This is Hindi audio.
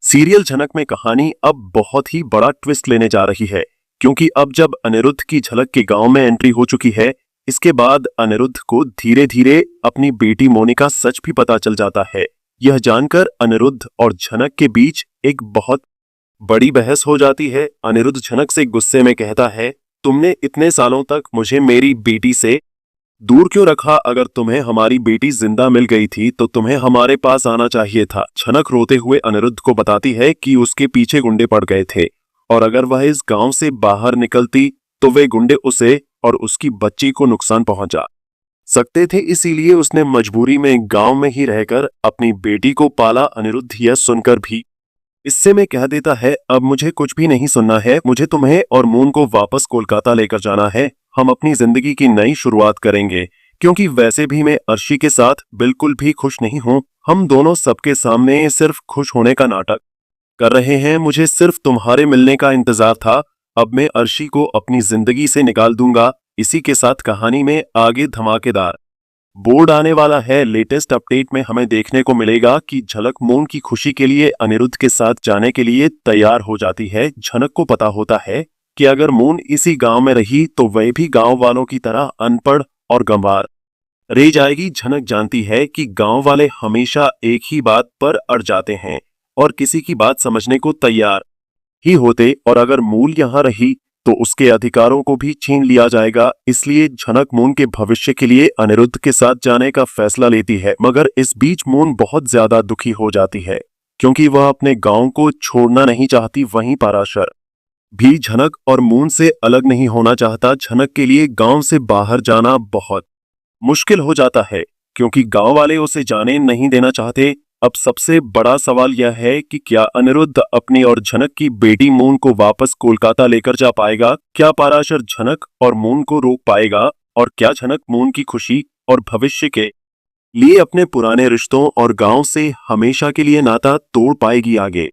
सीरियल झनक में कहानी अब बहुत ही बड़ा ट्विस्ट लेने जा रही है, क्योंकि अब जब अनिरुद्ध की झलक के गांव में एंट्री हो चुकी है, इसके बाद अनिरुद्ध को धीरे धीरे अपनी बेटी मोनिका सच भी पता चल जाता है। यह जानकर अनिरुद्ध और झनक के बीच एक बहुत बड़ी बहस हो जाती है। अनिरुद्ध झनक से गुस्से में कहता है, तुमने इतने सालों तक मुझे मेरी बेटी से दूर क्यों रखा? अगर तुम्हें हमारी बेटी जिंदा मिल गई थी तो तुम्हें हमारे पास आना चाहिए था। झनक रोते हुए अनिरुद्ध को बताती है कि उसके पीछे गुंडे पड़ गए थे और अगर वह इस गांव से बाहर निकलती तो वे गुंडे उसे और उसकी बच्ची को नुकसान पहुंचा सकते थे, इसीलिए उसने मजबूरी में गांव में ही रहकर अपनी बेटी को पाला। अनिरुद्ध यह सुनकर भी इससे में कह देता है, अब मुझे कुछ भी नहीं सुनना है, मुझे तुम्हें और मून को वापस कोलकाता लेकर जाना है। हम अपनी जिंदगी की नई शुरुआत करेंगे, क्योंकि वैसे भी मैं अर्शी के साथ बिल्कुल भी खुश नहीं हूं। हम दोनों सबके सामने सिर्फ खुश होने का नाटक कर रहे हैं। मुझे सिर्फ तुम्हारे मिलने का इंतजार था। अब मैं अर्शी को अपनी जिंदगी से निकाल दूंगा। इसी के साथ कहानी में आगे धमाकेदार बोर्ड आने वाला है। लेटेस्ट अपडेट में हमें देखने को मिलेगा कि झलक मून की खुशी के लिए अनिरुद्ध के साथ जाने के लिए तैयार हो जाती है। झनक को पता होता है कि अगर मून इसी गांव में रही तो वह भी गांव वालों की तरह अनपढ़ और गंवार रह जाएगी। झनक जानती है कि गांव वाले हमेशा एक ही बात पर अड़ जाते हैं और किसी की बात समझने को तैयार ही होते, और अगर मूल यहां रही तो उसके अधिकारों को भी छीन लिया जाएगा। इसलिए झनक मून के भविष्य के लिए अनिरुद्ध के साथ जाने का फैसला लेती है। मगर इस बीच मून बहुत ज्यादा दुखी हो जाती है, क्योंकि वह अपने गांव को छोड़ना नहीं चाहती। वहीं पराशर भी झनक और मून से अलग नहीं होना चाहता। झनक के लिए गांव से बाहर जाना बहुत मुश्किल हो जाता है, क्योंकि गांव वाले उसे जाने नहीं देना चाहते। अब सबसे बड़ा सवाल यह है कि क्या अनिरुद्ध अपनी और झनक की बेटी मून को वापस कोलकाता लेकर जा पाएगा? क्या पराशर झनक और मून को रोक पाएगा? और क्या झनक मून की खुशी और भविष्य के लिए अपने पुराने रिश्तों और गांव से हमेशा के लिए नाता तोड़ पाएगी? आगे